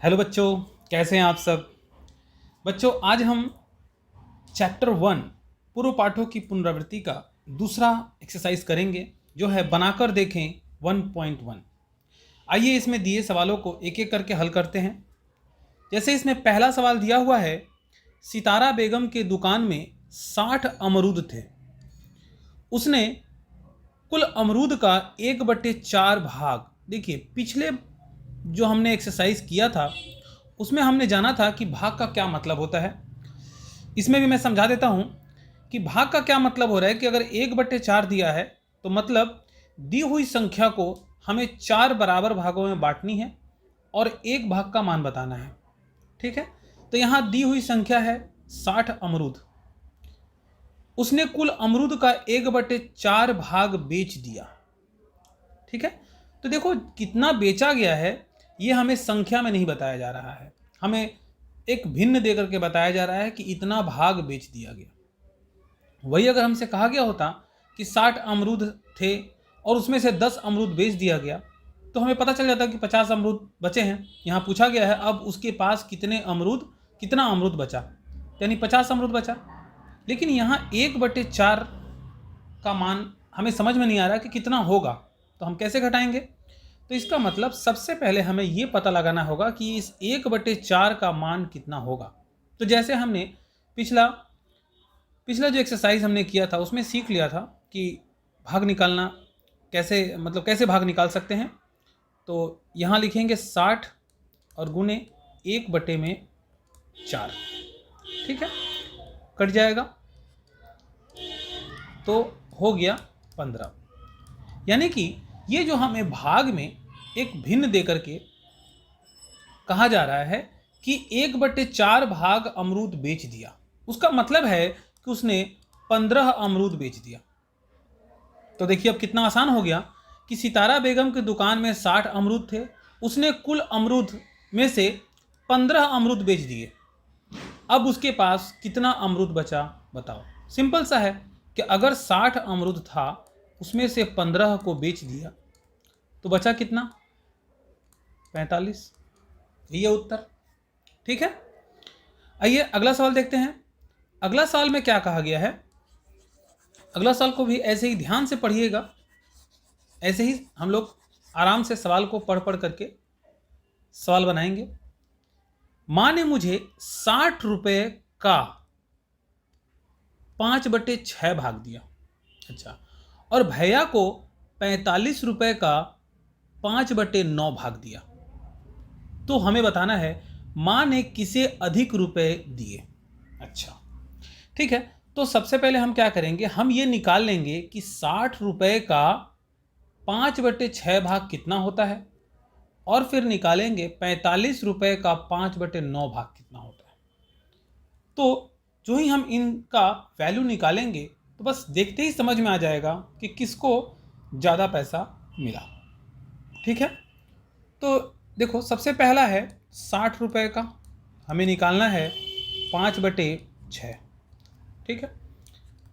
Hello बच्चों, कैसे हैं आप सब। बच्चों, आज हम चैप्टर 1 पूर्व पाठों की पुनरावृत्ति का दूसरा एक्सरसाइज करेंगे, जो है बनाकर देखें 1.1। आइए इसमें दिए सवालों को एक एक करके हल करते हैं। जैसे इसमें पहला सवाल दिया हुआ है, सितारा बेगम के दुकान में 60 अमरूद थे। उसने कुल अमरूद का 1/4 भाग, देखिए पिछले जो हमने एक्सरसाइज किया था उसमें हमने जाना था कि भाग का क्या मतलब होता है। इसमें भी मैं समझा देता हूं कि भाग का क्या मतलब हो रहा है कि अगर 1/4 दिया है तो मतलब दी हुई संख्या को हमें 4 बराबर भागों में बांटनी है और एक भाग का मान बताना है। ठीक है, तो यहां दी हुई संख्या है 60 अमरूद। उसने कुल अमरूद का 1/4 भाग बेच दिया। ठीक है, तो देखो कितना बेचा गया है ये हमें संख्या में नहीं बताया जा रहा है, हमें एक भिन्न देकर के बताया जा रहा है कि इतना भाग बेच दिया गया। वही अगर हमसे कहा गया होता कि 60 अमरूद थे और उसमें से 10 अमरूद बेच दिया गया तो हमें पता चल जाता कि 50 अमरूद बचे हैं। यहाँ पूछा गया है अब उसके पास कितना अमरूद बचा, यानी 50 अमरूद बचा। लेकिन यहाँ 1/4 का मान हमें समझ में नहीं आ रहा कि कितना होगा, तो हम कैसे घटाएंगे। तो इसका मतलब सबसे पहले हमें ये पता लगाना होगा कि इस 1/4 का मान कितना होगा। तो जैसे हमने पिछला जो एक्सरसाइज हमने किया था उसमें सीख लिया था कि भाग निकालना कैसे भाग निकाल सकते हैं। तो यहाँ लिखेंगे 60 और गुने 1/4। ठीक है, कट जाएगा तो हो गया 15। यानी कि ये जो हमें भाग में एक भिन्न देकर के कहा जा रहा है कि 1/4 भाग अमरूद बेच दिया, उसका मतलब है कि उसने 15 अमरूद बेच दिया। तो देखिए अब कितना आसान हो गया कि सितारा बेगम की दुकान में 60 अमरूद थे, उसने कुल अमरूद में से 15 अमरूद बेच दिए। अब उसके पास कितना अमरूद बचा बताओ। सिंपल सा है कि अगर 60 अमरूद था उसमें से 15 को बेच दिया तो बचा कितना, 45। ये उत्तर। ठीक है, आइए अगला सवाल देखते हैं। अगला सवाल में क्या कहा गया है, अगला सवाल को भी ऐसे ही ध्यान से पढ़िएगा। ऐसे ही हम लोग आराम से सवाल को पढ़ पढ़ करके सवाल बनाएंगे। माँ ने मुझे 60 रुपए का 5/6 भाग दिया। अच्छा, और भैया को 45 रुपए का 5/9 भाग दिया। तो हमें बताना है माँ ने किसे अधिक रुपए दिए। अच्छा ठीक है, तो सबसे पहले हम क्या करेंगे, हम ये निकाल लेंगे कि 60 रुपए का 5/6 भाग कितना होता है और फिर निकालेंगे 45 रुपए का 5/9 भाग कितना होता है। तो जो ही हम इनका वैल्यू निकालेंगे तो बस देखते ही समझ में आ जाएगा कि किसको ज़्यादा पैसा मिला। ठीक है, तो देखो सबसे पहला है 60 रुपए का, हमें निकालना है 5/6। ठीक है,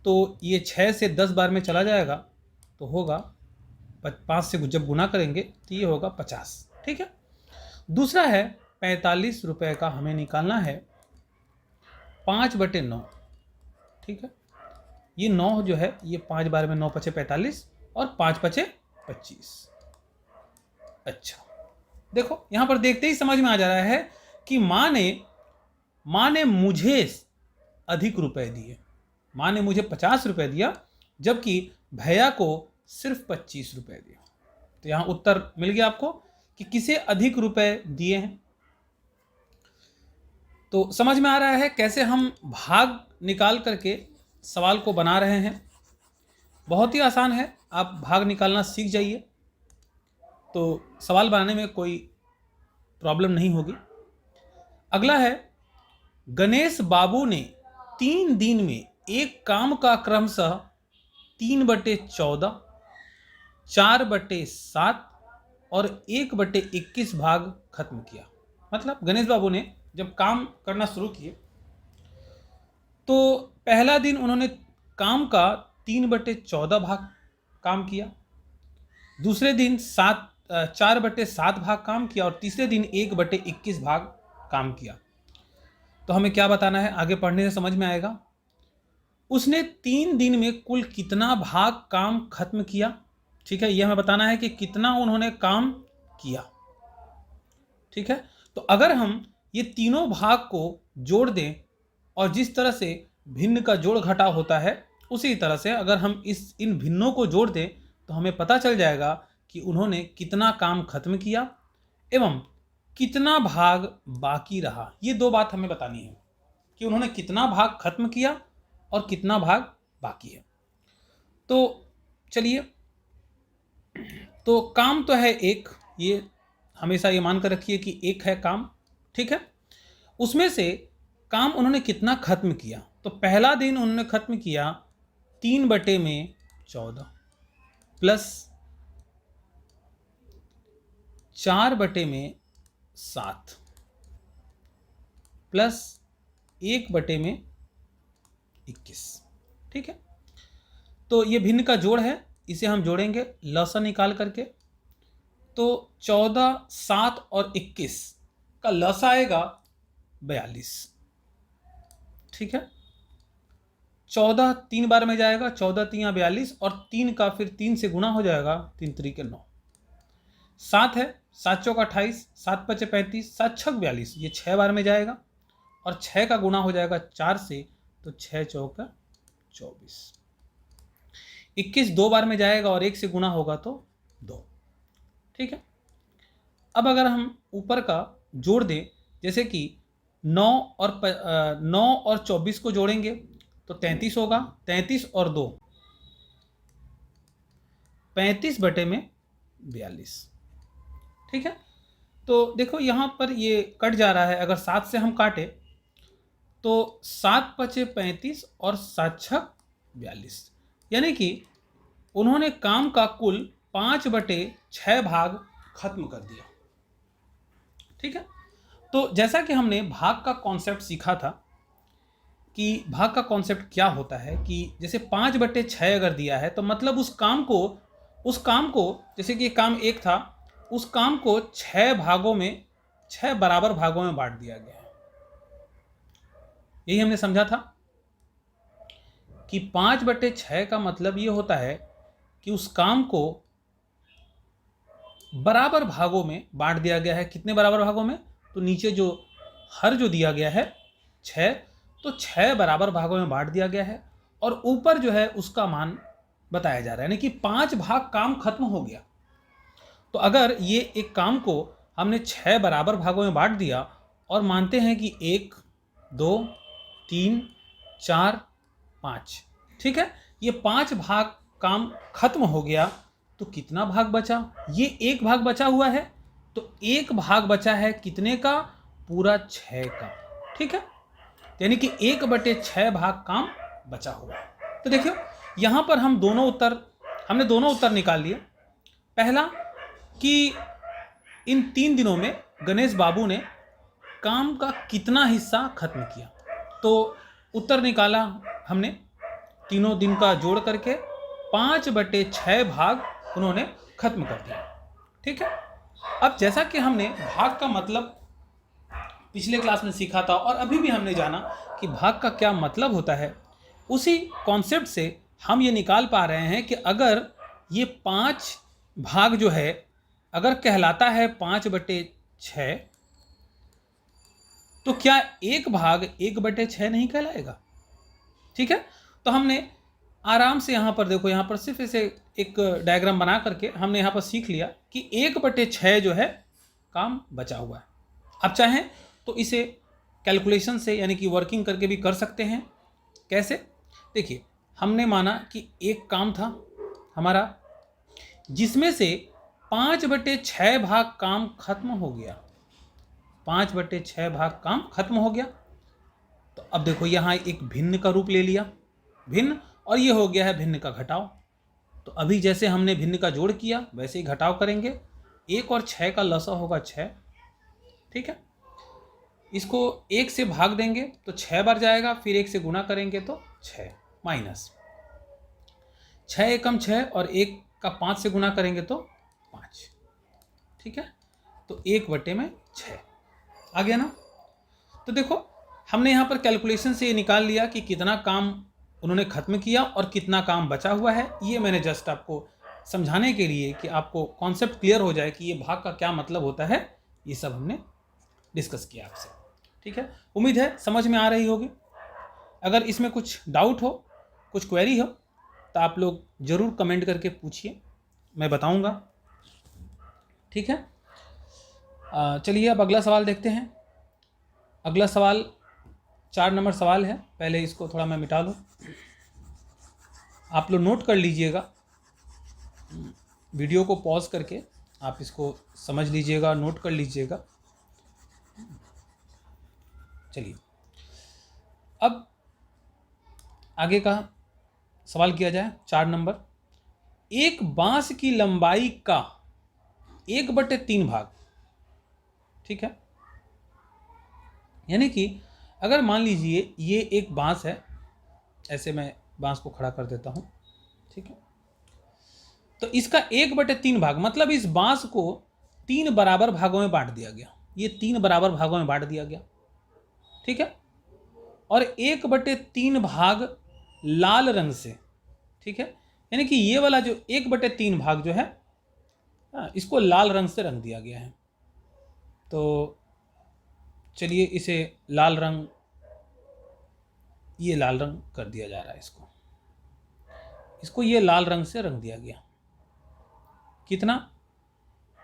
तो ये 6 से 10 बार में चला जाएगा तो होगा 5 से जब गुना करेंगे तो ये होगा 50। ठीक है, दूसरा है 45 रुपए का, हमें निकालना है 5/9। ठीक है, ये 9 जो है ये 5 बार में 9 पचे 45 और 5 पचे 25। अच्छा देखो यहां पर देखते ही समझ में आ जा रहा है कि माँ ने मुझे अधिक रुपए दिए। माँ ने मुझे 50 रुपए दिया जबकि भैया को सिर्फ 25 रुपए दिया। तो यहां उत्तर मिल गया आपको कि किसे अधिक रुपए दिए हैं। तो समझ में आ रहा है कैसे हम भाग निकाल करके सवाल को बना रहे हैं। बहुत ही आसान है, आप भाग निकालना सीख जाइए तो सवाल बनाने में कोई प्रॉब्लम नहीं होगी। अगला है, गणेश बाबू ने 3 दिन में एक काम का क्रमशः 3/14, 4/7 और 1/21 भाग खत्म किया। मतलब गणेश बाबू ने जब काम करना शुरू किए तो पहला दिन उन्होंने काम का 3/14 भाग काम किया, दूसरे दिन 7 4/7 भाग काम किया और तीसरे दिन 1/21 भाग काम किया। तो हमें क्या बताना है, आगे पढ़ने से समझ में आएगा। उसने 3 दिन में कुल कितना भाग काम खत्म किया। ठीक है, यह हमें बताना है कि कितना उन्होंने काम किया। ठीक है, तो अगर हम ये तीनों भाग को जोड़ दें और जिस तरह से भिन्न का जोड़ घटाव होता है उसी तरह से अगर हम इन भिन्नों को जोड़ दें तो हमें पता चल जाएगा कि उन्होंने कितना काम खत्म किया एवं कितना भाग बाकी रहा। ये 2 बात हमें बतानी है कि उन्होंने कितना भाग खत्म किया और कितना भाग बाकी है। तो चलिए, तो काम तो है एक, ये हमेशा ये मान कर रखिए कि एक है काम। ठीक है, उसमें से काम उन्होंने कितना खत्म किया। तो पहला दिन उन्होंने खत्म किया 3/14 प्लस 4/7 प्लस 1/21। ठीक है, तो ये भिन्न का जोड़ है, इसे हम जोड़ेंगे लसा निकाल करके। तो 14, 7 और 21 का लसा आएगा 42। ठीक है, 14 3 बार में जाएगा, 14 3 42 और 3 का फिर 3 से गुना हो जाएगा, 3 3 9। 7 है, 7 चौका 28, 7 5 35, 7 6 42, ये 6 बार में जाएगा और 6 का गुना हो जाएगा 4 से, तो 6 चौका 24। 21 2 बार में जाएगा और 1 से गुना होगा तो 2। ठीक है, अब अगर हम ऊपर का जोड़ दें, जैसे कि 9 और 24 को जोड़ेंगे तो 33 होगा। 33 और 2 35/42। ठीक है, तो देखो यहाँ पर ये कट जा रहा है। अगर 7 से हम काटे तो 7 5 35 और 7 6 42, यानी कि उन्होंने काम का कुल 5/6 भाग खत्म कर दिया। ठीक है, तो जैसा कि हमने भाग का कॉन्सेप्ट सीखा था कि भाग का कॉन्सेप्ट क्या होता है कि जैसे 5/6 अगर दिया है तो मतलब उस काम को जैसे कि काम एक था, उस काम को 6 भागों में, 6 बराबर भागों में बांट दिया गया है। यही हमने समझा था कि 5/6 का मतलब ये होता है कि उस काम को बराबर भागों में बांट दिया गया है। कितने बराबर भागों में, तो नीचे जो हर जो दिया गया है 6, तो 6 बराबर भागों में बांट दिया गया है और ऊपर जो है उसका मान बताया जा रहा है, यानी कि 5 भाग काम खत्म हो गया। तो अगर ये एक काम को हमने 6 बराबर भागों में बांट दिया और मानते हैं कि 1 2 3 4 5, ठीक है, ये 5 भाग काम खत्म हो गया, तो कितना भाग बचा, ये 1 भाग बचा हुआ है, तो 1 भाग बचा है कितने का, पूरा 6 का। ठीक है, यानी कि 1/6 भाग काम बचा हुआ है। तो देखियो यहाँ पर हमने दोनों उत्तर निकाल लिए। पहला कि इन 3 दिनों में गणेश बाबू ने काम का कितना हिस्सा खत्म किया, तो उत्तर निकाला हमने तीनों दिन का जोड़ करके 5/6 भाग उन्होंने खत्म कर दिया। ठीक है, अब जैसा कि हमने भाग का मतलब पिछले क्लास में सीखा था और अभी भी हमने जाना कि भाग का क्या मतलब होता है, उसी कॉन्सेप्ट से हम ये निकाल पा रहे हैं कि अगर ये 5 भाग जो है अगर कहलाता है 5/6, तो क्या 1 भाग 1/6 नहीं कहलाएगा। ठीक है, तो हमने आराम से यहाँ पर देखो, यहाँ पर सिर्फ इसे एक डायग्राम बना करके हमने यहाँ पर सीख लिया कि 1/6 जो है काम बचा हुआ है। अब चाहें तो इसे कैलकुलेशन से यानी कि वर्किंग करके भी कर सकते हैं। कैसे, देखिए हमने माना कि एक काम था हमारा जिसमें से 5/6 भाग काम खत्म हो गया, 5/6 भाग काम खत्म हो गया। तो अब देखो यहाँ एक भिन्न का रूप ले लिया, भिन्न, और ये हो गया है भिन्न का घटाव। तो अभी जैसे हमने भिन्न का जोड़ किया वैसे ही घटाव करेंगे। 1 और 6 का लसा होगा 6। ठीक है, इसको 1 से भाग देंगे तो 6 बार जाएगा, फिर 1 से गुणा करेंगे तो 6 माइनस 6 एकम 6 और 1 का 5 से गुणा करेंगे तो 5। ठीक है, तो 1/6 आ गया ना। तो देखो हमने यहाँ पर कैलकुलेशन से ये निकाल लिया कि कितना काम उन्होंने ख़त्म किया और कितना काम बचा हुआ है। ये मैंने जस्ट आपको समझाने के लिए कि आपको कॉन्सेप्ट क्लियर हो जाए कि ये भाग का क्या मतलब होता है, ये सब हमने डिस्कस किया आपसे। ठीक है, उम्मीद है समझ में आ रही होगी। अगर इसमें कुछ डाउट हो, कुछ क्वेरी हो, तो आप लोग ज़रूर कमेंट करके पूछिए, मैं बताऊंगा। ठीक है, चलिए अब अगला सवाल देखते हैं। अगला सवाल 4 नंबर सवाल है। पहले इसको थोड़ा मैं मिटा लूँ, आप लोग नोट कर लीजिएगा। वीडियो को पॉज करके आप इसको समझ लीजिएगा, नोट कर लीजिएगा। चलिए अब आगे का सवाल किया जाए। 4 नंबर, एक बांस की लंबाई का 1/3 भाग, ठीक है, यानी कि अगर मान लीजिए ये एक बांस है, ऐसे मैं बांस को खड़ा कर देता हूं, ठीक है, तो इसका 1/3 भाग मतलब इस बांस को 3 बराबर भागों में बांट दिया गया। ये 3 बराबर भागों में बांट दिया गया, ठीक है, और 1/3 भाग लाल रंग से, ठीक है, यानी कि ये वाला जो 1/3 भाग जो है इसको लाल रंग से रंग दिया गया है। तो चलिए इसे लाल रंग, ये लाल रंग कर दिया जा रहा है, इसको ये लाल रंग से रंग दिया गया। कितना?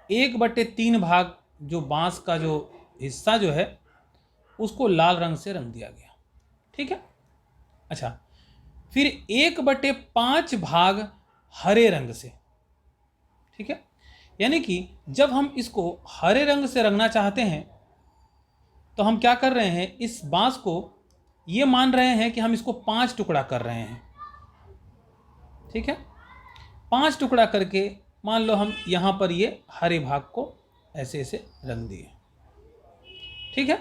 1/3 भाग जो बांस का जो हिस्सा जो है उसको लाल रंग से रंग दिया गया, ठीक है। अच्छा, फिर 1/5 भाग हरे रंग से, ठीक है, यानी कि जब हम इसको हरे रंग से रंगना चाहते हैं तो हम क्या कर रहे हैं, इस बांस को ये मान रहे हैं कि हम इसको 5 टुकड़ा कर रहे हैं, ठीक है। 5 टुकड़ा करके मान लो हम यहाँ पर ये हरे भाग को ऐसे ऐसे रंग दिए, ठीक है,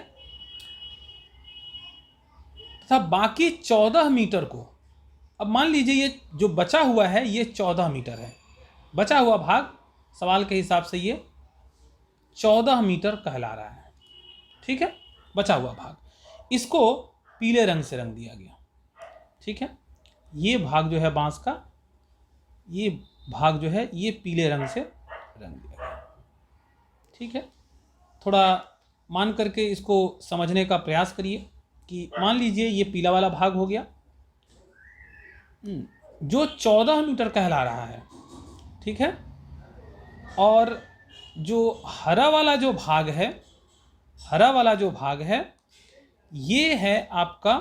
तथा बाकी 14 मीटर को, अब मान लीजिए ये जो बचा हुआ है ये 14 मीटर है, बचा हुआ भाग सवाल के हिसाब से ये 14 मीटर कहला रहा है, ठीक है, बचा हुआ भाग, इसको पीले रंग से रंग दिया गया, ठीक है। ये भाग जो है बांस का, ये भाग जो है ये पीले रंग से रंग दिया गया, ठीक है। थोड़ा मान करके इसको समझने का प्रयास करिए कि मान लीजिए ये पीला वाला भाग हो गया जो 14 मीटर कहला रहा है, ठीक है, और जो हरा वाला जो भाग है, हरा वाला जो भाग है ये है आपका,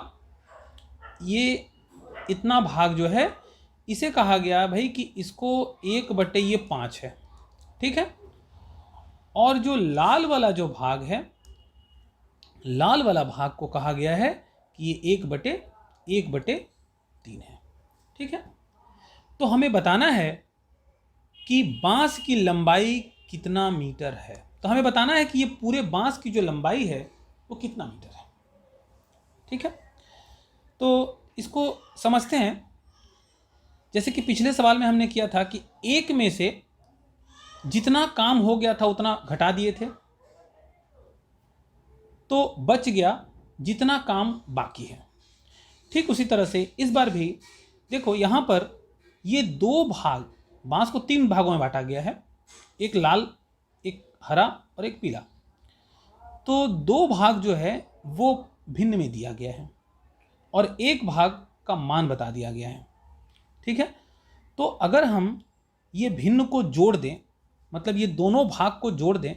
ये इतना भाग जो है इसे कहा गया भाई कि इसको 1/5 है, ठीक है। और जो लाल वाला जो भाग है, लाल वाला भाग को कहा गया है कि ये 1/3 है, ठीक है। तो हमें बताना है कि बांस की लंबाई कितना मीटर है, तो हमें बताना है कि ये पूरे बांस की जो लंबाई है वो कितना मीटर है, ठीक है। तो इसको समझते हैं। जैसे कि पिछले सवाल में हमने किया था कि एक में से जितना काम हो गया था उतना घटा दिए थे, तो बच गया जितना काम बाकी है। ठीक उसी तरह से इस बार भी देखो, यहाँ पर ये 2 भाग, बांस को 3 भागों में बांटा गया है, एक लाल, एक हरा और एक पीला। तो 2 भाग जो है वो भिन्न में दिया गया है और एक भाग का मान बता दिया गया है, ठीक है। तो अगर हम ये भिन्न को जोड़ दें, मतलब ये दोनों भाग को जोड़ दें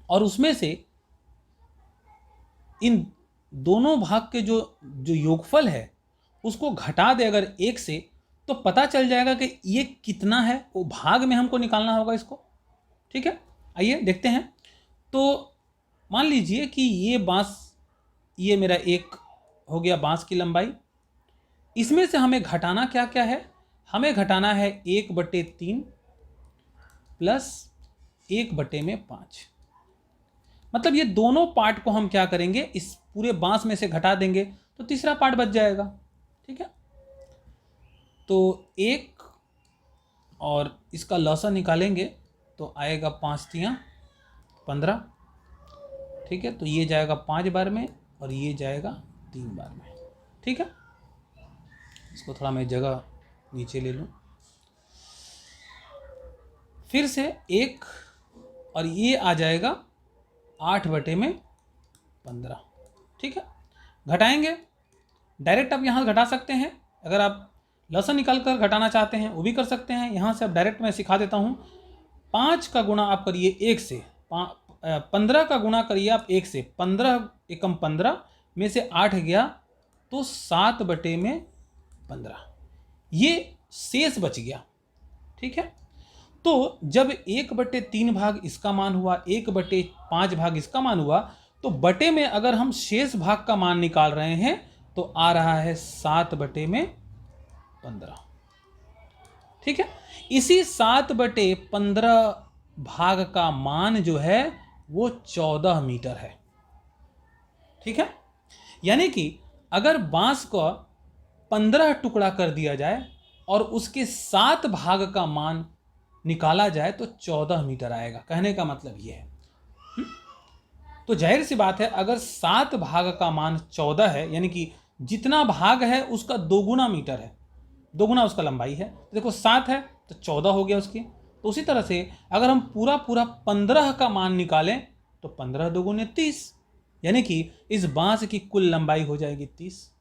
और उसमें से इन दोनों भाग के जो योगफल है उसको घटा दे अगर 1 से, तो पता चल जाएगा कि ये कितना है, वो भाग में हमको निकालना होगा इसको, ठीक है। आइए देखते हैं। तो मान लीजिए कि ये बांस, ये मेरा 1 हो गया बांस की लंबाई, इसमें से हमें घटाना क्या क्या है, हमें घटाना है 1/3 प्लस 1/5, मतलब ये दोनों पार्ट को हम क्या करेंगे, इस पूरे बांस में से घटा देंगे तो तीसरा पार्ट बच जाएगा, ठीक है। तो 1 और इसका लॉसा निकालेंगे तो आएगा 5 तियाँ 15, ठीक है। तो ये जाएगा 5 बार में और ये जाएगा 3 बार में, ठीक है। इसको थोड़ा मैं जगह नीचे ले लूँ, फिर से 1 और ये आ जाएगा 8/15, ठीक है। घटाएंगे, डायरेक्ट आप यहाँ घटा सकते हैं। अगर आप लसन निकाल कर घटाना चाहते हैं वो भी कर सकते हैं। यहाँ से अब डायरेक्ट मैं सिखा देता हूँ। 5 का गुणा आप करिए 1 से, 15 का गुणा करिए आप 1 से, 15 एकम 15 में से 8 गया तो 7/15, ये शेष बच गया, ठीक है। तो जब 1/3 भाग इसका मान हुआ, 1/5 भाग इसका मान हुआ, तो बटे में अगर हम शेष भाग का मान निकाल रहे हैं तो आ रहा है 7/15, ठीक है। इसी 7/15 भाग का मान जो है वो 14 मीटर है, ठीक है। यानी कि अगर बांस को 15 टुकड़ा कर दिया जाए और उसके 7 भाग का मान निकाला जाए तो 14 मीटर आएगा। कहने का मतलब ये है। तो जाहिर सी बात है, अगर 7 भाग का मान 14 है, यानी कि जितना भाग है उसका 2 गुना मीटर है, 2 गुना उसका लंबाई है। तो देखो 7 है तो 14 हो गया उसकी। तो उसी तरह से अगर हम पूरा 15 का मान निकालें तो 15 2 × 30, यानी कि इस बांस की कुल लंबाई हो जाएगी 30।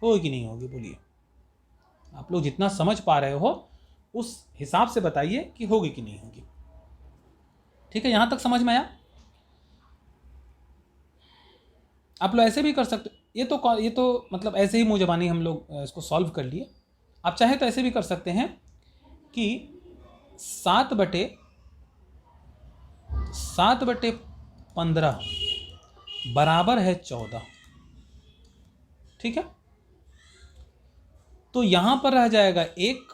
होगी कि नहीं होगी, बोलिए। आप लोग जितना समझ पा रहे हो उस हिसाब से बताइए कि होगी कि नहीं होगी, ठीक है। यहां तक समझ में आया? आप लोग ऐसे भी कर सकते, ये तो मतलब ऐसे ही मुंह जबानी हम लोग इसको सॉल्व कर लिए। आप चाहे तो ऐसे भी कर सकते हैं कि 7/15 बराबर है 14, ठीक है। तो यहां पर रह जाएगा 1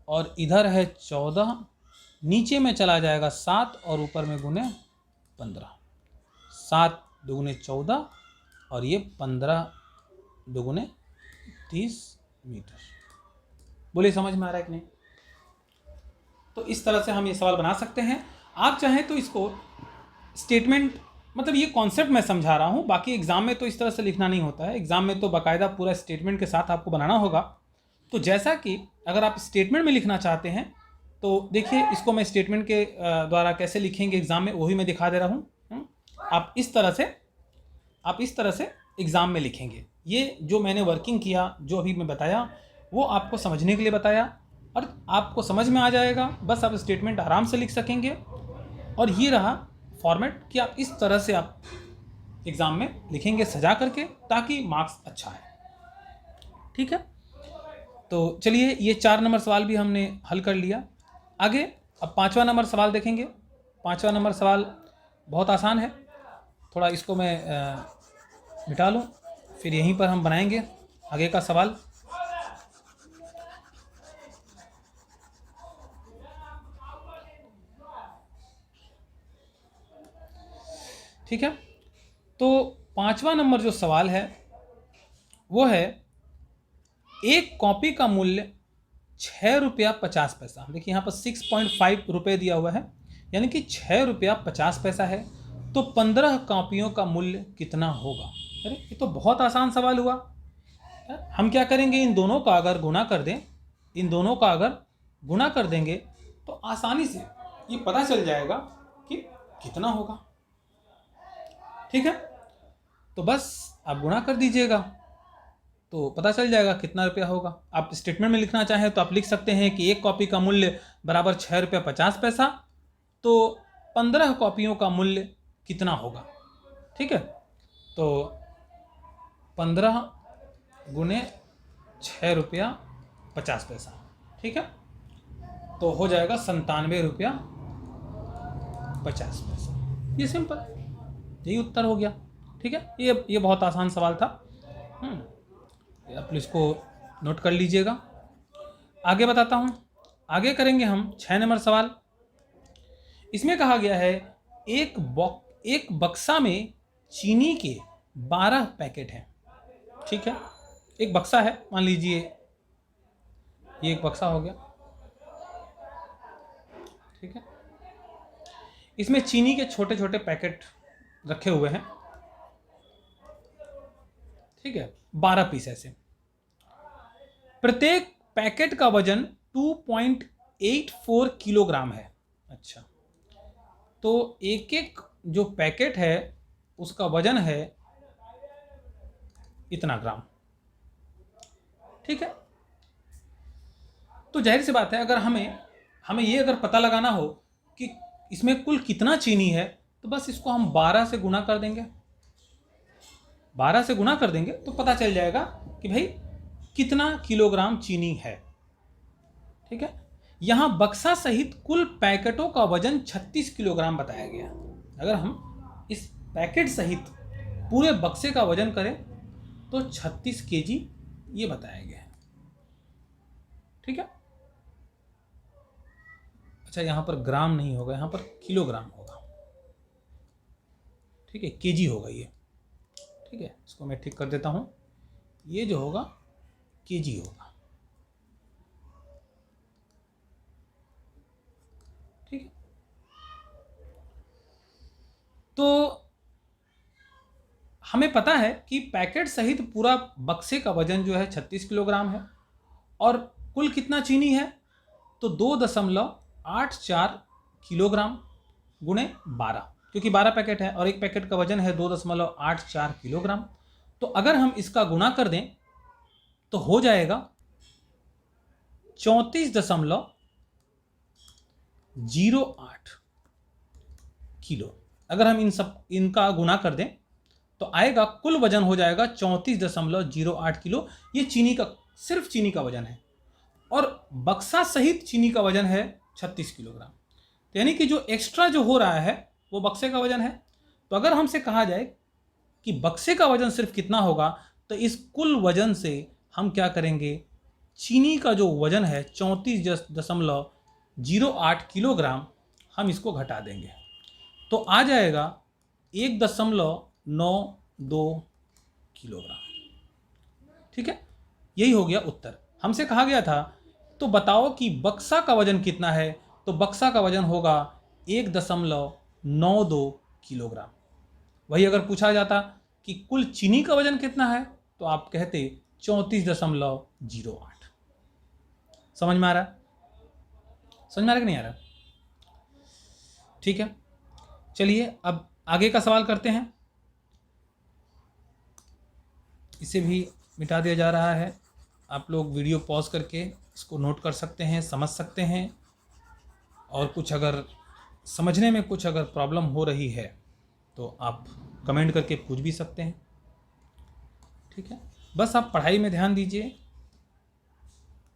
और इधर है 14, नीचे में चला जाएगा 7 और ऊपर में गुने 15। 7 2 × 14 और ये 15 2 × 30 मीटर। बोलिए समझ में आ रहा है कि नहीं? तो इस तरह से हम ये सवाल बना सकते हैं। आप चाहें तो इसको स्टेटमेंट, मतलब ये कॉन्सेप्ट मैं समझा रहा हूँ, बाकी एग्जाम में तो इस तरह से लिखना नहीं होता है। एग्जाम में तो बाकायदा पूरा स्टेटमेंट के साथ आपको बनाना होगा। तो जैसा कि अगर आप स्टेटमेंट में लिखना चाहते हैं तो देखिए, इसको मैं स्टेटमेंट के द्वारा कैसे लिखेंगे एग्जाम में वही मैं दिखा दे रहा हूँ। आप इस तरह से एग्जाम में लिखेंगे। ये जो मैंने वर्किंग किया, जो अभी मैं बताया, वो आपको समझने के लिए बताया और आपको समझ में आ जाएगा। बस आप स्टेटमेंट आराम से लिख सकेंगे। और ये रहा फॉर्मेट कि आप इस तरह से आप एग्जाम में लिखेंगे सजा करके, ताकि मार्क्स अच्छा है, ठीक है। तो चलिए, ये 4 नंबर सवाल भी हमने हल कर लिया। आगे अब 5वां नंबर सवाल देखेंगे। 5वां नंबर सवाल बहुत आसान है। थोड़ा इसको मैं मिटा लूँ, फिर यहीं पर हम बनाएंगे आगे का सवाल। ठीक है। तो 5वां नंबर जो सवाल है वो है, एक कॉपी का मूल्य 6 रुपया 50 पैसा। देखिए यहाँ पर 6.5 रुपये दिया हुआ है, यानी कि 6 रुपया 50 पैसा है। तो 15 कॉपियों का मूल्य कितना होगा? अरे ये तो बहुत आसान सवाल हुआ। हम क्या करेंगे, इन दोनों का अगर गुणा कर दें, इन दोनों का अगर गुणा कर देंगे तो आसानी से ये पता चल जाएगा कि कितना होगा, ठीक है। तो बस आप गुणा कर दीजिएगा तो पता चल जाएगा कितना रुपया होगा। आप स्टेटमेंट में लिखना चाहें तो आप लिख सकते हैं कि एक कॉपी का मूल्य बराबर 6 रुपया 50 पैसा, तो 15 कॉपियों का मूल्य कितना होगा, ठीक है। तो 15 गुने 6 रुपया 50 पैसा, ठीक है। तो हो जाएगा 97 रुपया 50 पैसा। ये सिंपल, यही उत्तर हो गया, ठीक है। ये बहुत आसान सवाल था। आप इसको नोट कर लीजिएगा। आगे बताता हूँ। आगे करेंगे हम 6 नंबर सवाल। इसमें कहा गया है, एक बक्सा में चीनी के 12 पैकेट हैं, ठीक है। एक बक्सा है, मान लीजिए ये एक बक्सा हो गया, ठीक है। इसमें चीनी के छोटे छोटे पैकेट रखे हुए हैं, ठीक है, 12 पीस ऐसे। प्रत्येक पैकेट का वजन 2.84 किलोग्राम है। अच्छा, तो एक एक जो पैकेट है उसका वजन है इतना ग्राम, ठीक है। तो जाहिर सी बात है, अगर हमें ये अगर पता लगाना हो कि इसमें कुल कितना चीनी है, तो बस इसको हम 12 से गुणा कर देंगे। 12 से गुणा कर देंगे तो पता चल जाएगा कि भाई कितना किलोग्राम चीनी है, ठीक है। यहां बक्सा सहित कुल पैकेटों का वजन 36 किलोग्राम बताया गया। अगर हम इस पैकेट सहित पूरे बक्से का वजन करें तो 36 केजी ये बताया गया है, ठीक है। अच्छा, यहां पर ग्राम नहीं होगा, यहां पर किलोग्राम होगा, ठीक है, केजी होगा ये, ठीक है। इसको मैं ठीक कर देता हूं, ये जो होगा केजी होगा, ठीक है। तो हमें पता है कि पैकेट सहित पूरा बक्से का वजन जो है 36 किलोग्राम है, और कुल कितना चीनी है तो 2.84 किलोग्राम गुणे 12, क्योंकि 12 पैकेट है और एक पैकेट का वजन है 2.84 किलोग्राम। तो अगर हम इसका गुणा कर दें तो हो जाएगा 34.08 किलो। अगर हम इनका गुणा कर दें तो आएगा, कुल वजन हो जाएगा 34.08 किलो। ये चीनी का, सिर्फ चीनी का वजन है, और बक्सा सहित चीनी का वजन है 36 किलोग्राम। तो यानी कि जो एक्स्ट्रा जो हो रहा है वो बक्से का वजन है। तो अगर हमसे कहा जाए कि बक्से का वजन सिर्फ कितना होगा, तो इस कुल वजन से हम क्या करेंगे, चीनी का जो वजन है 34.08 किलोग्राम, हम इसको घटा देंगे तो आ जाएगा 1.92 किलोग्राम, ठीक है। यही हो गया उत्तर। हमसे कहा गया था तो बताओ कि बक्सा का वजन कितना है, तो बक्सा का वजन होगा 1.92 किलोग्राम। वही अगर पूछा जाता कि कुल चीनी का वजन कितना है, तो आप कहते 34.08। समझ में आ रहा है? समझ में आ रहा कि नहीं आ रहा? ठीक है, चलिए अब आगे का सवाल करते हैं। इसे भी मिटा दिया जा रहा है। आप लोग वीडियो पॉज करके इसको नोट कर सकते हैं, समझ सकते हैं, और कुछ अगर समझने में कुछ अगर प्रॉब्लम हो रही है तो आप कमेंट करके पूछ भी सकते हैं, ठीक है। बस आप पढ़ाई में ध्यान दीजिए,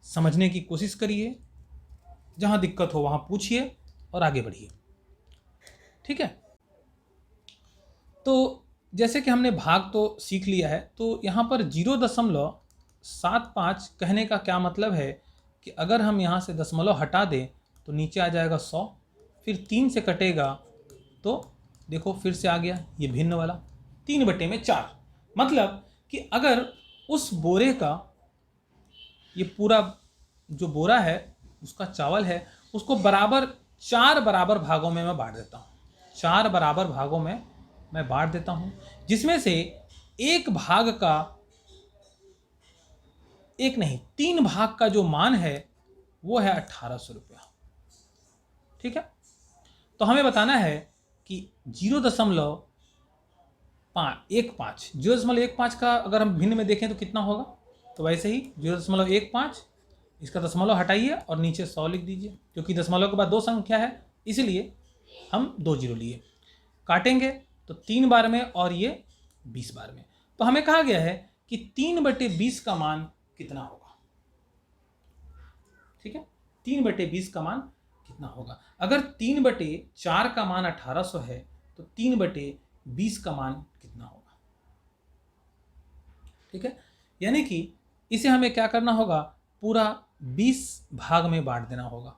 समझने की कोशिश करिए, जहाँ दिक्कत हो वहाँ पूछिए और आगे बढ़िए, ठीक है। तो जैसे कि हमने भाग तो सीख लिया है, तो यहाँ पर 0.75 कहने का क्या मतलब है कि अगर हम यहाँ से दशमलव हटा दें तो नीचे आ जाएगा 100, फिर 3 से कटेगा तो देखो फिर से आ गया ये भिन्न वाला 3/4। मतलब कि अगर उस बोरे का, ये पूरा जो बोरा है उसका चावल है, उसको बराबर 4 बराबर भागों में मैं बांट देता हूँ, 4 बराबर भागों में मैं बांट देता हूँ, जिसमें से एक भाग का, एक नहीं 3 भाग का जो मान है वो है 1800 रुपया, ठीक है। तो हमें बताना है कि 0.15 का अगर हम भिन्न में देखें तो कितना होगा, तो वैसे ही 0.15, इसका दशमलव हटाइए और नीचे 100 लिख दीजिए, क्योंकि दशमलव के बाद 2 संख्या है इसलिए हम 2 जीरो लिए। काटेंगे तो 3 बार में और ये 20 बार में। तो हमें कहा गया है कि 3/20 का मान कितना होगा, ठीक है। 3/20 का मान कितना होगा? अगर 3/4 का मान 1800 है तो 3/20 का मान कितना होगा, ठीक है। यानी कि इसे हमें क्या करना होगा, पूरा 20 भाग में बांट देना होगा।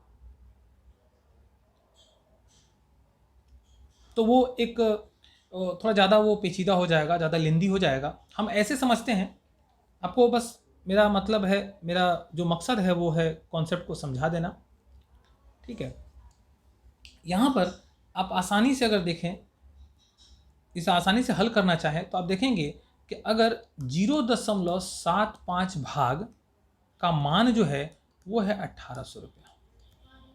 तो वो एक थोड़ा ज़्यादा वो पेचीदा हो जाएगा, ज़्यादा लेंदी हो जाएगा। हम ऐसे समझते हैं, आपको बस मेरा मतलब है, मेरा जो मकसद है वो है कॉन्सेप्ट को समझा देना, ठीक है। यहाँ पर आप आसानी से अगर देखें, इसे आसानी से हल करना चाहें तो आप देखेंगे कि अगर 0.75 भाग का मान जो है वो है 1800 रुपया,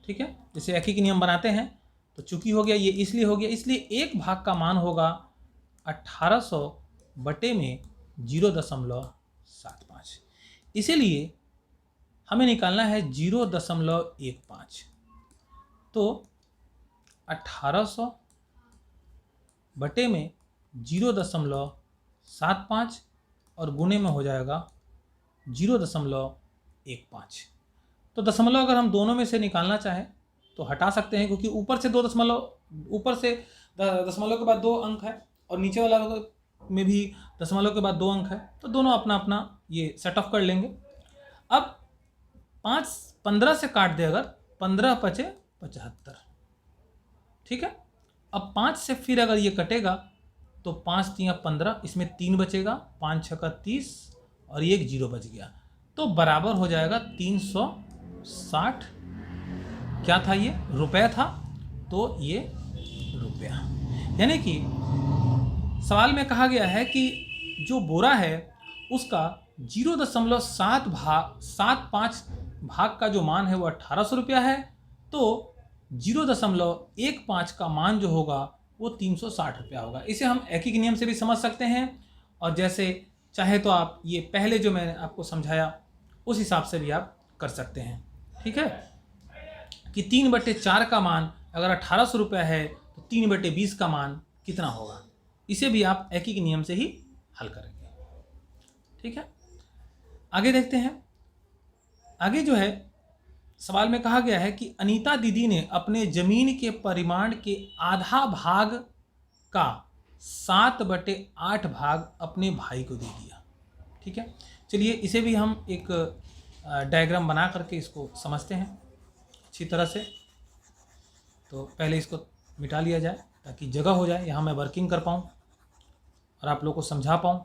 ठीक है। जैसे एकी के नियम बनाते हैं तो चूंकि हो गया ये इसलिए हो गया, इसलिए एक भाग का मान होगा 1800 बटे में 0.75। इसीलिए हमें निकालना है 0.15। तो 1800 बटे में 0.75 और गुणे में हो जाएगा 0.15। तो दशमलव अगर हम दोनों में से निकालना चाहें तो हटा सकते हैं, क्योंकि ऊपर से दशमलव के बाद 2 अंक है और नीचे वाला में भी दशमलव के बाद 2 अंक है, तो दोनों अपना अपना ये सेट ऑफ कर लेंगे। अब 15 से काट दे, अगर 15 पचे 75, ठीक है। अब 5 से फिर अगर ये कटेगा तो 5 तिया 15, इसमें 3 बचेगा, 5 छक्का 30 और ये एक 0 बच गया, तो बराबर हो जाएगा 360। क्या था ये? रुपए था, तो ये रुपया। यानी कि सवाल में कहा गया है कि जो बोरा है उसका 0.75 भाग का जो मान है वो 1800 रुपया है, तो 0.15 का मान जो होगा वो 360 रुपया होगा। इसे हम एकी के नियम से भी समझ सकते हैं, और जैसे चाहे तो आप ये पहले जो मैंने आपको समझाया उस हिसाब से भी आप कर सकते हैं, ठीक है। कि 3/4 का मान अगर 1800 रुपया है तो 3/20 का मान कितना होगा, इसे भी आप एकी के नियम से ही हल करेंगे, ठीक है। आगे देखते हैं। आगे जो है सवाल में कहा गया है कि अनीता दीदी ने अपने जमीन के परिमाण के आधा भाग का 7/8 भाग अपने भाई को दे दिया, ठीक है। चलिए इसे भी हम एक डायग्राम बना करके इसको समझते हैं अच्छी तरह से। तो पहले इसको मिटा लिया जाए ताकि जगह हो जाए, यहाँ मैं वर्किंग कर पाऊँ और आप लोगों को समझा पाऊँ।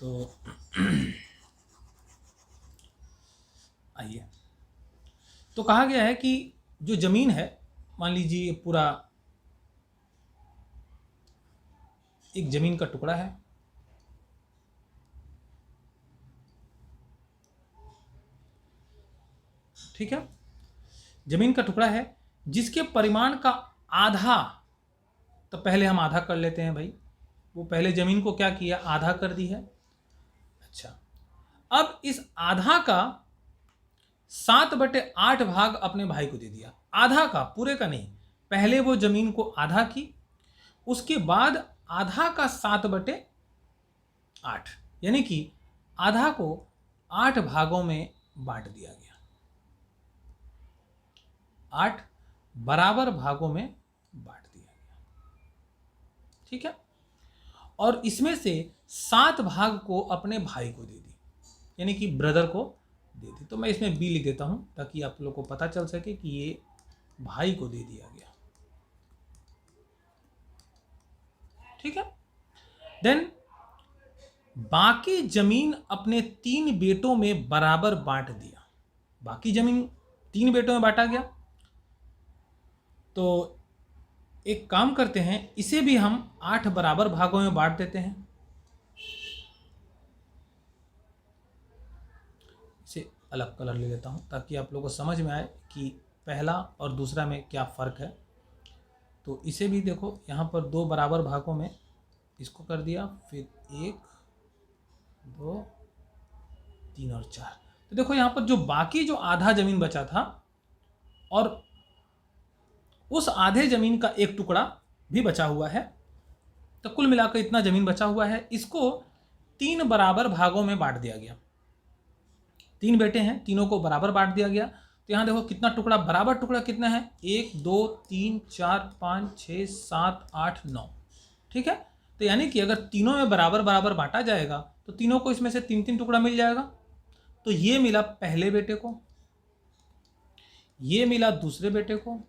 तो आइए, तो कहा गया है कि जो जमीन है, मान लीजिए पूरा एक जमीन का टुकड़ा है, ठीक है। जमीन का टुकड़ा है जिसके परिमाण का आधा, तो पहले हम आधा कर लेते हैं भाई। वो पहले जमीन को क्या किया? आधा कर दी है। अच्छा, अब इस आधा का 7/8 भाग अपने भाई को दे दिया। आधा का, पूरे का नहीं। पहले वो जमीन को आधा की, उसके बाद आधा का 7/8, यानी कि आधा को 8 भागों में बांट दिया गया। 8 बराबर भागों में बांट दिया गया, ठीक है। और इसमें से 7 भाग को अपने भाई को दे दी, यानी कि ब्रदर को दे दी। तो मैं इसमें बी लिख देता हूं ताकि आप लोगों को पता चल सके कि ये भाई को दे दिया गया, ठीक है। देन बाकी जमीन अपने 3 बेटों में बराबर बांट दिया। बाकी जमीन 3 बेटों में बांटा गया। तो एक काम करते हैं, इसे भी हम 8 बराबर भागों में बांट देते हैं। इसे अलग कलर ले लेता हूं ताकि आप लोगों को समझ में आए कि पहला और दूसरा में क्या फ़र्क है। तो इसे भी देखो, यहाँ पर 2 बराबर भागों में इसको कर दिया, फिर 1 2 3 और 4। तो देखो यहाँ पर जो बाकी जो आधा ज़मीन बचा था और उस आधे ज़मीन का एक टुकड़ा भी बचा हुआ है, तो कुल मिलाकर इतना ज़मीन बचा हुआ है। इसको 3 बराबर भागों में बांट दिया गया। 3 बेटे हैं, तीनों को बराबर बांट दिया गया। तो यहाँ देखो कितना टुकड़ा, बराबर टुकड़ा कितना है? 1 2 3 4 5 6 7 8 9, ठीक है। तो यानी कि अगर तीनों में बराबर बराबर बांटा जाएगा तो तीनों को इसमें से 3-3 टुकड़ा मिल जाएगा। तो ये मिला पहले बेटे को, ये मिला दूसरे बेटे को,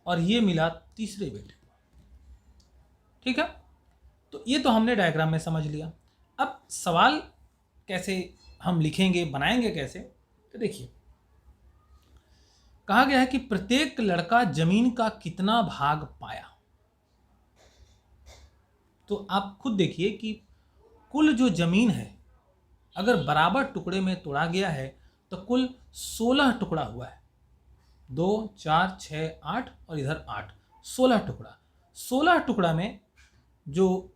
और ये मिला तीसरे बेटे को, ठीक है। तो ये तो हमने डायग्राम में समझ लिया। अब सवाल कैसे हम लिखेंगे, बनाएंगे कैसे, तो देखिए कहा गया है कि प्रत्येक लड़का जमीन का कितना भाग पाया। तो आप खुद देखिए कि कुल जो जमीन है अगर बराबर टुकड़े में तोड़ा गया है तो कुल 16 टुकड़ा हुआ है। 2 4 6 8 और इधर 8, 16 टुकड़ा। 16 टुकड़ा में जो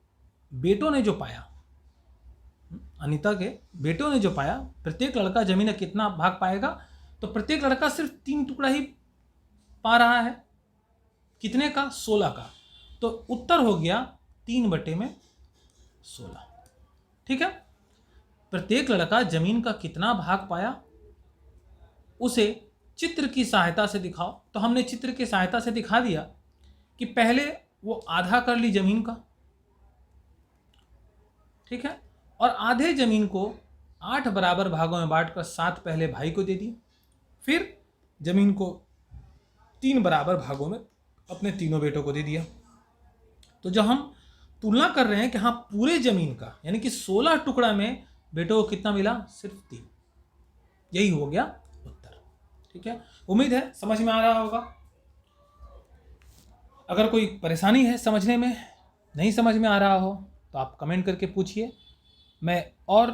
बेटों ने जो पाया, अनीता के बेटों ने जो पाया, प्रत्येक लड़का जमीन का कितना भाग पाएगा, तो प्रत्येक लड़का सिर्फ 3 टुकड़ा ही पा रहा है। कितने का? 16 का। तो उत्तर हो गया 3/16। ठीक है। प्रत्येक लड़का जमीन का कितना भाग पाया उसे चित्र की सहायता से दिखाओ। तो हमने चित्र की सहायता से दिखा दिया कि पहले वो आधा कर ली जमीन का, ठीक है, और आधे जमीन को 8 बराबर भागों में बांटकर 7 पहले भाई को दे दी, फिर जमीन को 3 बराबर भागों में अपने तीनों बेटों को दे दिया। तो जब हम तुलना कर रहे हैं कि हाँ पूरे जमीन का यानी कि 16 टुकड़ा में बेटों को कितना मिला? सिर्फ 3। यही हो गया उत्तर। ठीक है, उम्मीद है समझ में आ रहा होगा। अगर कोई परेशानी है समझने में, नहीं समझ में आ रहा हो तो आप कमेंट करके पूछिए। मैं और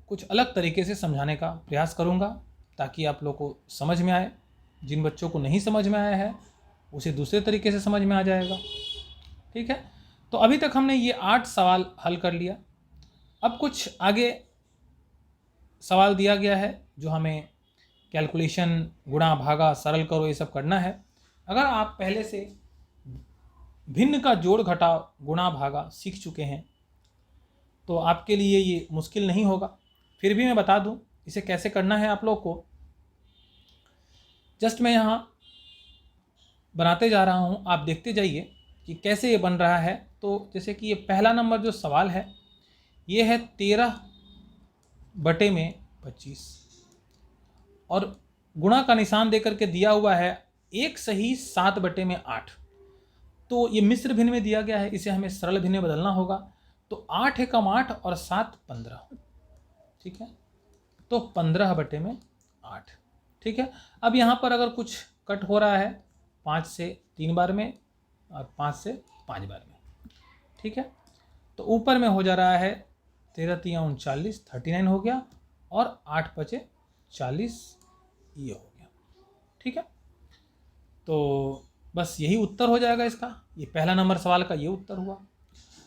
कुछ अलग तरीके से समझाने का प्रयास करूंगा ताकि आप लोग को समझ में आए। जिन बच्चों को नहीं समझ में आया है उसे दूसरे तरीके से समझ में आ जाएगा। ठीक है, तो अभी तक हमने ये 8 सवाल हल कर लिया। अब कुछ आगे सवाल दिया गया है जो हमें कैलकुलेशन, गुणा भागा, सरल करो, ये सब करना है। अगर आप पहले से भिन्न का जोड़ घटाव, गुणा भागा सीख चुके हैं तो आपके लिए ये मुश्किल नहीं होगा। फिर भी मैं बता दूं इसे कैसे करना है आप लोग को। जस्ट मैं यहाँ बनाते जा रहा हूँ, आप देखते जाइए कि कैसे ये बन रहा है। तो जैसे कि ये पहला नंबर जो सवाल है ये है 13/25 और गुणा का निशान देकर के दिया हुआ है एक सही 7/8। तो ये मिश्र भिन्न में दिया गया है, इसे हमें सरल भिन्न में बदलना होगा। तो 8 एकम 8 और 7 15। ठीक है, तो 15/8। ठीक है, अब यहाँ पर अगर कुछ कट हो रहा है 5 से 3 बार में और 5 से 5 बार में। ठीक है, तो ऊपर में हो जा रहा है 13 3 39, 39 हो गया और 8 5 40 ये हो गया। ठीक है, तो बस यही उत्तर हो जाएगा इसका। ये पहला नंबर सवाल का ये उत्तर हुआ।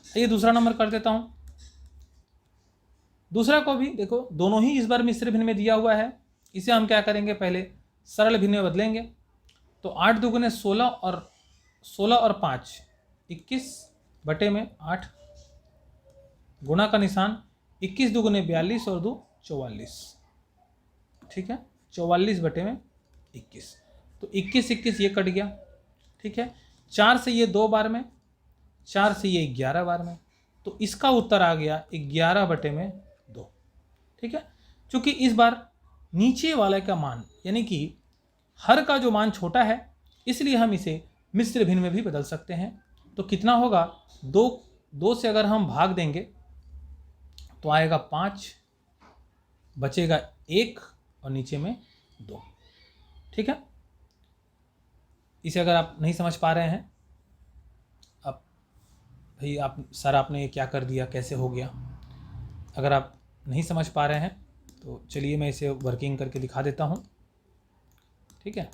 ये दूसरा नंबर कर देता हूँ। दूसरा को भी देखो, दोनों ही इस बार मिश्र भिन्न में दिया हुआ है। इसे हम क्या करेंगे, पहले सरल भिन्न में बदलेंगे। तो 8 दूगुने 16 और 5 21/8 गुणा का निशान 21 दूगुने 42 और 2 44। ठीक है, 44/21। तो 21 ये कट गया। ठीक है, 4 से ये 2 बार में, 4 से ये 11 बार में, तो इसका उत्तर आ गया 11/2। ठीक है, चूंकि इस बार नीचे वाले का मान यानी कि हर का जो मान छोटा है इसलिए हम इसे मिश्र भिन्न में भी बदल सकते हैं। तो कितना होगा, 2 से अगर हम भाग देंगे तो आएगा 5, बचेगा 1 और नीचे में 2। ठीक है, इसे अगर आप नहीं समझ पा रहे हैं, अब भाई आप सर आपने ये क्या कर दिया, कैसे हो गया, अगर आप नहीं समझ पा रहे हैं तो चलिए मैं इसे वर्किंग करके दिखा देता हूँ। ठीक है,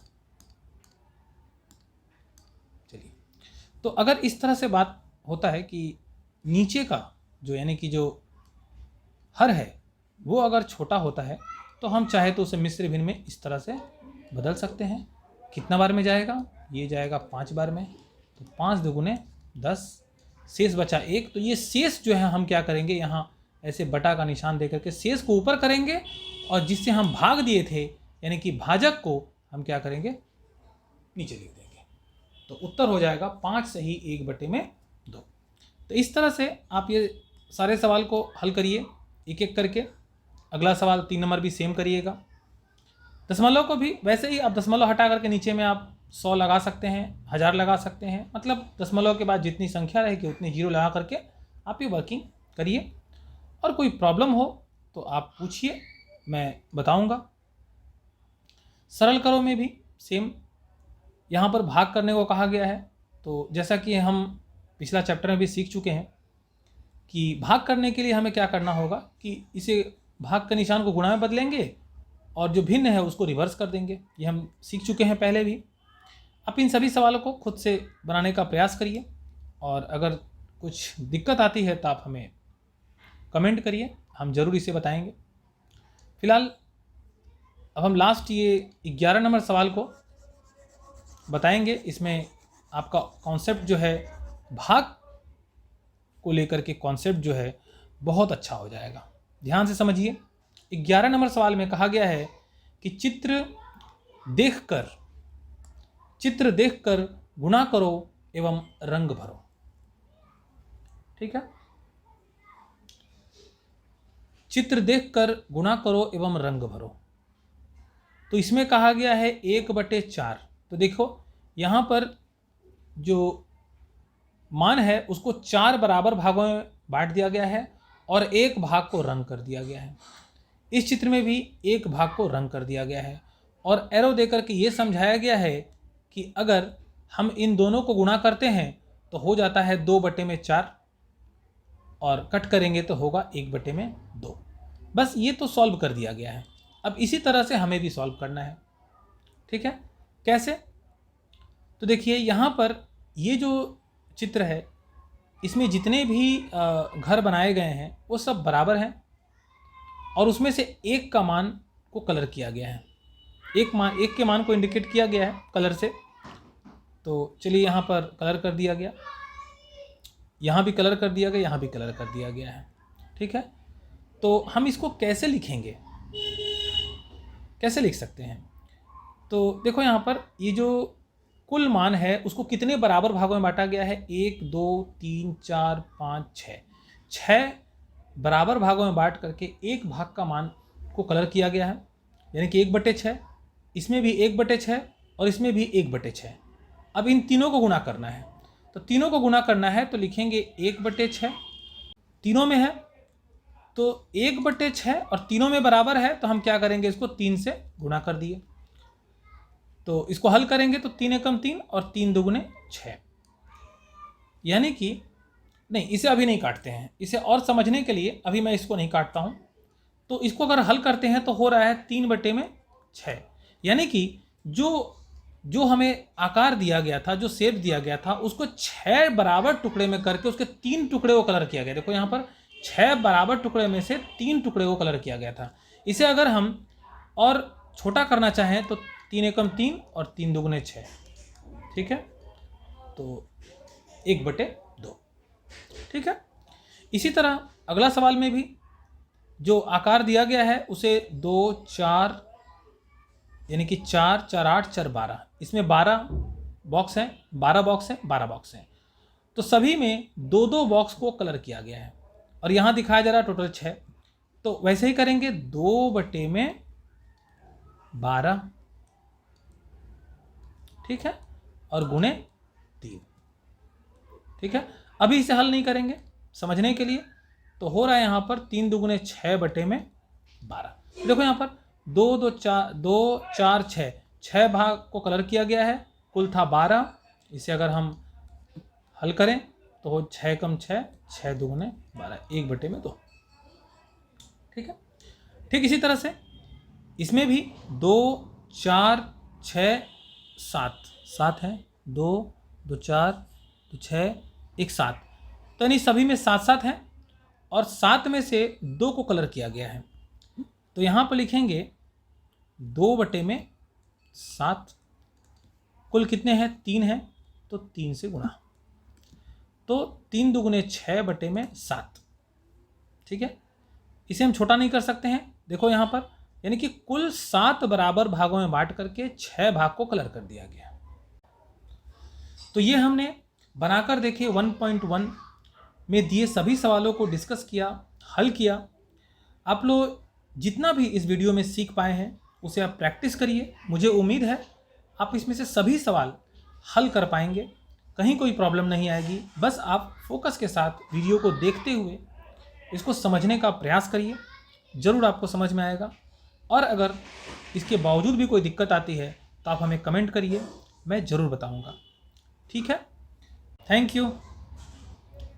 चलिए। तो अगर इस तरह से बात होता है कि नीचे का जो यानी कि जो हर है वो अगर छोटा होता है तो हम चाहे तो उसे मिश्र भिन्न में इस तरह से बदल सकते हैं। कितना बार में जाएगा, ये जाएगा 5 बार में। तो 5 दूगुने 10, शेष बचा 1। तो ये शेष जो है हम क्या करेंगे, यहाँ ऐसे बटा का निशान देकर के शेष को ऊपर करेंगे और जिससे हम भाग दिए थे यानी कि भाजक को हम क्या करेंगे, नीचे लिख देंगे। तो उत्तर हो जाएगा 5 सही 1/2। तो इस तरह से आप ये सारे सवाल को हल करिए एक एक करके। अगला सवाल 3 नंबर भी सेम करिएगा। दशमलव को भी वैसे ही आप दशमलव हटा करके नीचे में आप 100 लगा सकते हैं, 1000 लगा सकते हैं, मतलब दशमलव के बाद जितनी संख्या रहेगी उतनी जीरो लगा करके आप ये वर्किंग करिए। और कोई प्रॉब्लम हो तो आप पूछिए, मैं बताऊंगा। सरल करो में भी सेम यहाँ पर भाग करने को कहा गया है। तो जैसा कि हम पिछला चैप्टर में भी सीख चुके हैं कि भाग करने के लिए हमें क्या करना होगा कि इसे भाग के निशान को गुणा में बदलेंगे और जो भिन्न है उसको रिवर्स कर देंगे। ये हम सीख चुके हैं पहले भी। आप इन सभी सवालों को खुद से बनाने का प्रयास करिए और अगर कुछ दिक्कत आती है तो आप हमें कमेंट करिए, हम ज़रूर इसे बताएंगे। फिलहाल अब हम लास्ट ये 11 नंबर सवाल को बताएंगे। इसमें आपका कॉन्सेप्ट जो है भाग को लेकर के कॉन्सेप्ट जो है बहुत अच्छा हो जाएगा। ध्यान से समझिए। 11 नंबर सवाल में कहा गया है कि चित्र देखकर गुणा करो एवं रंग भरो। ठीक है, चित्र देखकर गुणा करो एवं रंग भरो। तो इसमें कहा गया है 1/4। तो देखो यहाँ पर जो मान है उसको 4 बराबर भागों में बांट दिया गया है और एक भाग को रंग कर दिया गया है। इस चित्र में भी एक भाग को रंग कर दिया गया है और एरो देकर के ये समझाया गया है कि अगर हम इन दोनों को गुणा करते हैं तो हो जाता है 2/4 और कट करेंगे तो होगा 1/2। बस ये तो सॉल्व कर दिया गया है। अब इसी तरह से हमें भी सॉल्व करना है। ठीक है, कैसे? तो देखिए यहाँ पर ये जो चित्र है इसमें जितने भी घर बनाए गए हैं वो सब बराबर हैं और उसमें से एक का मान को कलर किया गया है। एक के मान को इंडिकेट किया गया है कलर से। तो चलिए यहाँ पर कलर कर दिया गया, यहाँ भी कलर कर दिया गया, यहाँ भी कलर कर दिया गया है। ठीक है, तो हम इसको कैसे लिखेंगे, कैसे लिख सकते हैं? तो देखो यहाँ पर ये जो कुल मान है उसको कितने बराबर भागों में बांटा गया है? 1 2 3 4 5 6 6 बराबर भागों में बांट करके एक भाग का मान को कलर किया गया है, यानी कि 1/6। इसमें भी 1/6 और इसमें भी 1/6। अब इन तीनों को गुणा करना है, तो तीनों को गुणा करना है तो लिखेंगे 1/6। तीनों में है तो 1/6 और तीनों में बराबर है तो हम क्या करेंगे, इसको 3 से गुणा कर दिए। तो इसको हल करेंगे तो 3 एकम 3 और 3 दुगुने 6, यानी कि नहीं, इसे अभी नहीं काटते हैं, इसे और समझने के लिए अभी मैं इसको नहीं काटता हूँ। तो इसको अगर हल करते हैं तो हो रहा है 3/6, यानी कि जो हमें आकार दिया गया था, जो शेप दिया गया था, उसको 6 बराबर टुकड़े में करके उसके 3 टुकड़े को कलर किया गया। देखो यहाँ पर 6 बराबर टुकड़े में से 3 टुकड़े को कलर किया गया था। इसे अगर हम और छोटा करना चाहें तो 3 एकम 3 और 3 दुगुने 6। ठीक है, तो 1/2। ठीक है, इसी तरह अगला सवाल में भी जो आकार दिया गया है उसे 2 4 यानी कि 4 4 8 4 12, इसमें 12 बॉक्स हैं, 12 बॉक्स हैं, 12 बॉक्स हैं। तो सभी में 2-2 बॉक्स को कलर किया गया है और यहाँ दिखाया जा रहा है टोटल 6। तो वैसे ही करेंगे 2/12। ठीक है, और गुणे 3। ठीक है, अभी इसे हल नहीं करेंगे समझने के लिए। तो हो रहा है यहाँ पर 3 दुगुने 6/12। देखो यहाँ पर 2 2 4 6 6 भाग को कलर किया गया है, कुल था 12। इसे अगर हम हल करें तो हो 6 कम 6 6 दुगुने 12, 1/2। ठीक है, ठीक इसी तरह से इसमें भी 2 4 6 7 है, 2 2 4 2 6 1 7, तो यानी सभी में 7 हैं और 7 में से 2 को कलर किया गया है। तो यहाँ पर लिखेंगे 2/7। कुल कितने हैं? 3 हैं, तो 3 से गुणा, तो 3 दुगुने 6/7। ठीक है, इसे हम छोटा नहीं कर सकते हैं। देखो यहाँ पर यानी कि कुल 7 बराबर भागों में बांट करके 6 भाग को कलर कर दिया गया। तो ये हमने बनाकर देखिए 1.1 में दिए सभी सवालों को डिस्कस किया, हल किया। आप लोग जितना भी इस वीडियो में सीख पाए हैं उसे आप प्रैक्टिस करिए। मुझे उम्मीद है आप इसमें से सभी सवाल हल कर पाएंगे, कहीं कोई प्रॉब्लम नहीं आएगी। बस आप फोकस के साथ वीडियो को देखते हुए इसको समझने का प्रयास करिए, ज़रूर आपको समझ में आएगा। और अगर इसके बावजूद भी कोई दिक्कत आती है तो आप हमें कमेंट करिए, मैं ज़रूर बताऊंगा। ठीक है, थैंक यू।